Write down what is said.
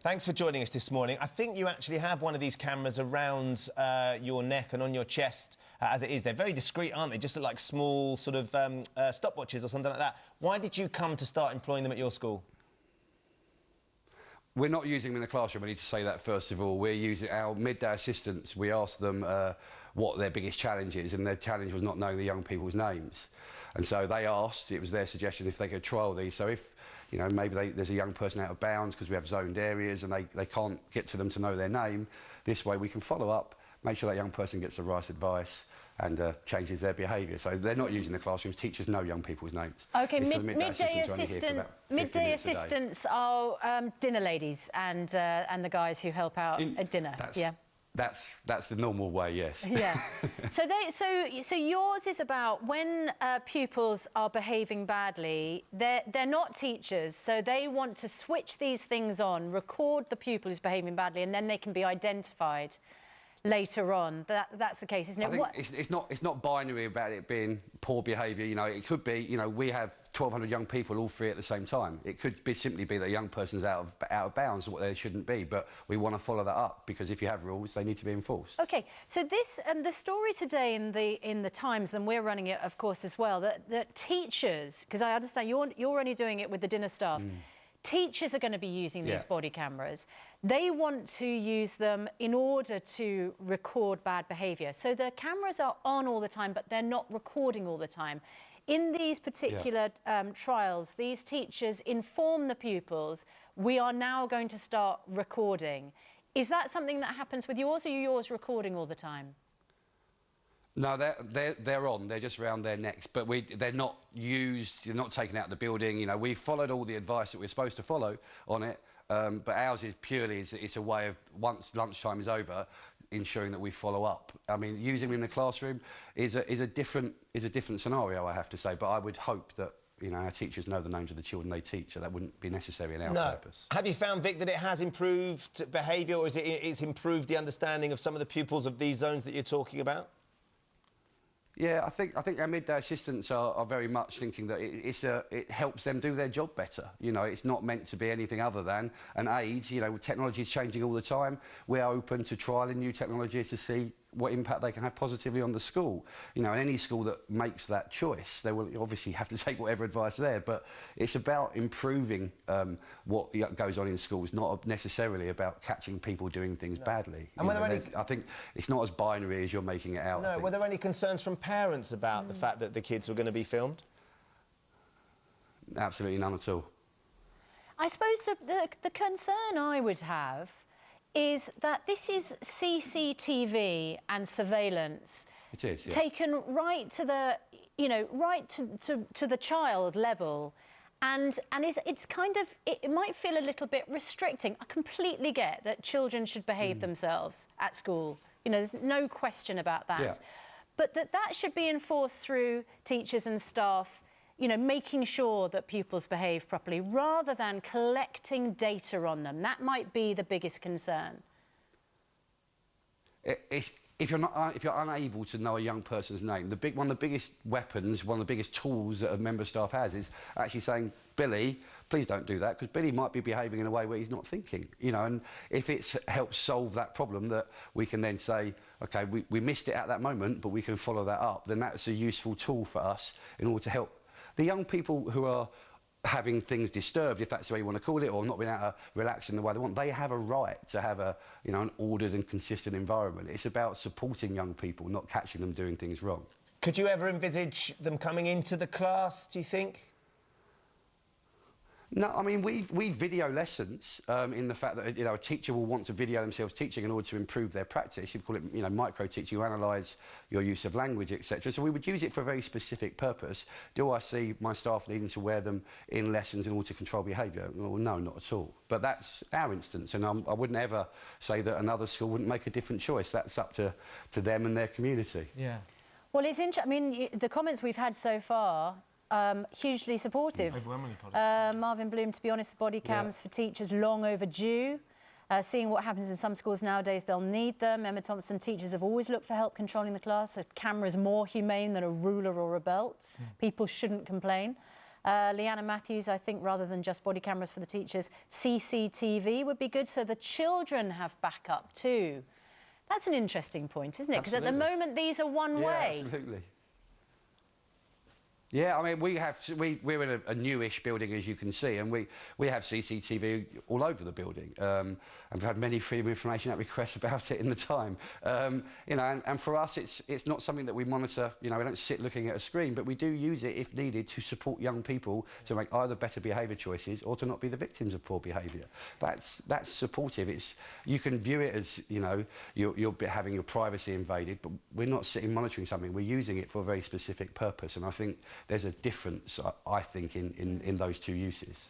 Thanks for joining us this morning. I think you actually have one of these cameras around your neck and on your chest as it is. They're very discreet, aren't they? Just look like small sort of stopwatches or something like that. Why did you come to start employing them at your school? We're not using them in the classroom, I need to say that first of all. We're using our midday assistants. We asked them what their biggest challenge is, and their challenge was not knowing the young people's names. And so they asked, it was their suggestion, if they could trial these. So if, you know, maybe there's a young person out of bounds because we have zoned areas and they can't get to them to know their name, this way we can follow up, make sure that young person gets the right advice and changes their behaviour. So they're not using the classrooms. Teachers know young people's names. OK, midday assistants are dinner ladies and the guys who help out at dinner. That's the normal way, yes. Yeah. So yours is about when pupils are behaving badly, they're not teachers, so they want to switch these things on, record the pupil who's behaving badly, and then they can be identified later on. That's the case, isn't it? I think it's not binary about it being poor behaviour. You know, it could be, you know, we have 1,200 young people, all three at the same time. It could simply be that a young person's out of bounds, what they shouldn't be. But we want to follow that up because if you have rules, they need to be enforced. OK, so this the story today in the Times, and we're running it, of course, as well. That teachers, because I understand you're only doing it with the dinner staff. Teachers are going to be using these body cameras. They want to use them in order to record bad behaviour. So the cameras are on all the time, but they're not recording all the time. In these particular trials, these teachers inform the pupils, we are now going to start recording. Is that something that happens with yours, or are yours recording all the time? No, they're on. They're just around their necks, but they're not used. They're not taken out of the building. You know, we've followed all the advice that we're supposed to follow on it, but ours is purely it's a way of, once lunchtime is over, ensuring that we follow up. I mean, using them in the classroom is a different scenario, I have to say. But I would hope that, you know, our teachers know the names of the children they teach, so that wouldn't be necessary in our purpose. Have you found, Vic, that it has improved behaviour, or it's improved the understanding of some of the pupils of these zones that you're talking about? Yeah, I think our midday assistants are very much thinking that it helps them do their job better. You know, it's not meant to be anything other than an aid. You know, technology is changing all the time. We're open to trialling new technologies to see what impact they can have positively on the school. You know, and any school that makes that choice, they will obviously have to take whatever advice there, but it's about improving what goes on in schools, not necessarily about catching people doing things badly. And I think it's not as binary as you're making it out. No, were there any concerns from parents about the fact that the kids were going to be filmed? Absolutely none at all. I suppose the concern I would have is that this is CCTV and surveillance. It is, yeah. Taken right to the, you know, right to the child level, and it's kind of, it might feel a little bit restricting. I completely get that children should behave themselves at school. You know, there's no question about that. Yeah. But that should be enforced through teachers and staff, you know, making sure that pupils behave properly, rather than collecting data on them. That might be the biggest concern. If you're unable to know a young person's name, one of the biggest weapons, one of the biggest tools that a member of staff has is actually saying, Billy, please don't do that, because Billy might be behaving in a way where he's not thinking. You know, and if it helps solve that problem, that we can then say, OK, we missed it at that moment, but we can follow that up, then that's a useful tool for us in order to help the young people who are having things disturbed, if that's the way you want to call it, or not being able to relax in the way they want. They have a right to have an ordered and consistent environment. It's about supporting young people, not catching them doing things wrong. Could you ever envisage them coming into the class, do you think? No, I mean, we video lessons in the fact that, you know, a teacher will want to video themselves teaching in order to improve their practice. You call it, you know, micro-teaching. You analyse your use of language, etc. So we would use it for a very specific purpose. Do I see my staff needing to wear them in lessons in order to control behaviour? Well, no, not at all. But that's our instance, and I wouldn't ever say that another school wouldn't make a different choice. That's up to them and their community. Yeah. Well, it's interesting. I mean, the comments we've had so far, hugely supportive. Overwhelmingly positive. Marvin Bloom, to be honest, the body cams for teachers long overdue. Seeing what happens in some schools nowadays, they'll need them. Emma Thompson, teachers have always looked for help controlling the class. A camera's more humane than a ruler or a belt. People shouldn't complain. Leanna Matthews, I think rather than just body cameras for the teachers, CCTV would be good so the children have backup too. That's an interesting point, isn't it? Because at the moment these are one way. Absolutely. Yeah, I mean, we're in a newish building, as you can see, and we have CCTV all over the building. And we've had many Freedom of Information Act requests about it in the time. You know, and for us, it's not something that we monitor. You know, we don't sit looking at a screen, but we do use it if needed to support young people to make either better behaviour choices or to not be the victims of poor behaviour. That's supportive. You can view it as, you know, you're having your privacy invaded, but we're not sitting monitoring something. We're using it for a very specific purpose, and I think there's a difference, I think, in those two uses.